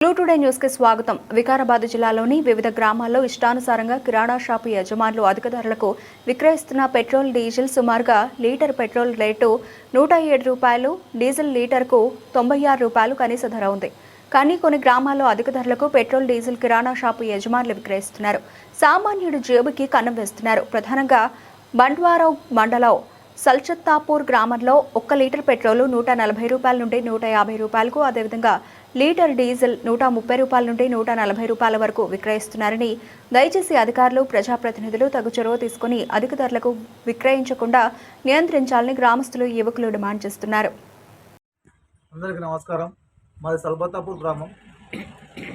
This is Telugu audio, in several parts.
బ్లూ టుడే న్యూస్ కి స్వాగతం. వికారాబాద్ జిల్లాలోని వివిధ గ్రామాల్లో ఇష్టానుసారంగా కిరాణా షాపు యజమానులు అధిక ధరలకు విక్రయిస్తున్న పెట్రోల్, డీజిల్ సుమారుగా లీటర్ పెట్రోల్ రేటు 107 రూపాయలు, డీజిల్ లీటర్కు 96 రూపాయలు కనీస ధర ఉంది. కానీ కొన్ని గ్రామాల్లో అధిక ధరలకు పెట్రోల్, డీజిల్ కిరాణా షాపు యజమానులు విక్రయిస్తున్నారు. సామాన్యుడి జేబుకి కన్నం వేస్తున్నారు. ప్రధానంగా బండ్వారావు మండలం సల్చత్తాపూర్ గ్రామంలో 1 లీటర్ పెట్రోల్ 140 రూపాయల నుండి 150 రూపాయలకు, అదేవిధంగా లీటర్ డీజిల్ 130 రూపాయల నుండి 140 రూపాయల వరకు విక్రయిస్తున్నారని, దయచేసి అధికారులు, ప్రజాప్రతినిధులు తగు చొరవ తీసుకుని అధిక ధరలకు విక్రయించకుండా నియంత్రించాలని గ్రామస్తులు, యువకులు డిమాండ్ చేస్తున్నారు. అందరికీ నమస్కారం. మాది సల్బత్తాపూర్ గ్రామం.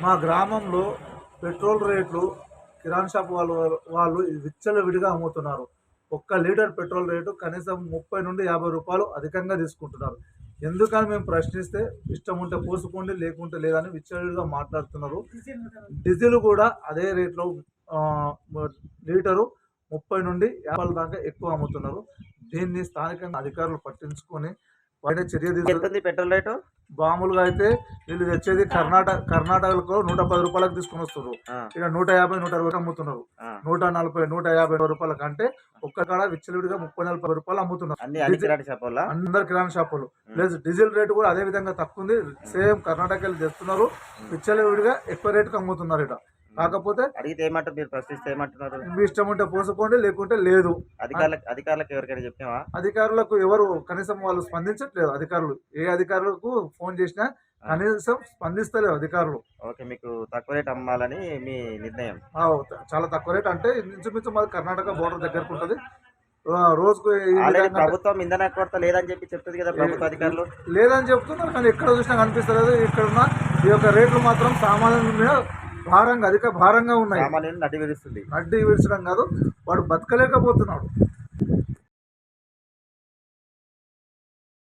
మా గ్రామంలో పెట్రోల్ రేట్లు కిరాణా షాప్ వాళ్ళు విచ్చలవిడిగా అమ్ముతున్నారు. 1 లీటర్ పెట్రోల్ రేటు కనీసం 30 నుండి 50 రూపాయలు అధికంగా తీసుకుంటున్నారు. ఎందుకని మేము ప్రశ్నిస్తే ఇష్టం ఉంటే పోసుకోండి, లేకుంటే లేదని విచ్చలవిడిగా మాట్లాడుతున్నారు. డీజిల్ కూడా అదే రేట్లో లీటరు 30 నుండి 50 దాకా ఎక్కువ అమ్ముతున్నారు. దీన్ని స్థానికంగా అధికారులు పట్టించుకొని వాటి చర్య తీసుకుంటుంది. పెట్రోల్ రేటు మామూలుగా అయితే వీళ్ళు తెచ్చేది కర్ణాటకలో 110 రూపాయలకు తీసుకుని వస్తారు. ఇక్కడ 150, 160 అమ్ముతున్నారు. 140, 150 రూపాయల కంటే ఒక్క కాడ విచ్చలవిడిగా 30-40 రూపాయలు అమ్ముతున్నారు. అందరు కిరాణా షాపులు. ప్లస్ డీజిల్ రేటు కూడా అదే విధంగా తక్కువ ఉంది. సేమ్ కర్ణాటకలో తెస్తున్నారు. విచ్చలవిడిగా ఎక్కువ రేటుకి అమ్ముతున్నారు. ఇక్కడ కాకపోతే అడిగితే ఏమంటారు, మీరు ప్రశ్నిస్తే ఏమంటున్నారు? మీ ఇష్టం ఉంటే పోసుకోండి, లేకుంటే లేదు. అధికారులకు ఎవరికైనా చెప్పినావా? అధికారులకు ఎవరు కనీసం వాళ్ళు స్పందించట్లేదు. అధికారులు ఏ అధికారులకు ఫోన్ చేసినా కనీసం స్పందిస్తలేరు అధికారులు. ఓకే, మీకు తక్కువ రేట్ అమ్మాలని మీ నిర్ణయం? చాలా తక్కువ రేట్ అంటే ఇంచుమించు మాది కర్ణాటక బోర్డర్ దగ్గరకు ఉంటుంది. రోజుకు ప్రభుత్వం ఇంధన కొరత లేదని చెప్పి చెప్తుంది కదా ప్రభుత్వ అధికారులు. లేదని చెప్తున్నారు, కానీ ఎక్కడ చూసినా కనిపిస్తలేదు. ఇక్కడ ఉన్న ఈ యొక్క రేట్లు మాత్రం సామాన్యుల మీద అధిక భారంగా ఉన్నాయి. నడ్డి విరుస్తుంది. నడ్డి విరచడం కాదు, వాడు బతకలేకపోతున్నాడు.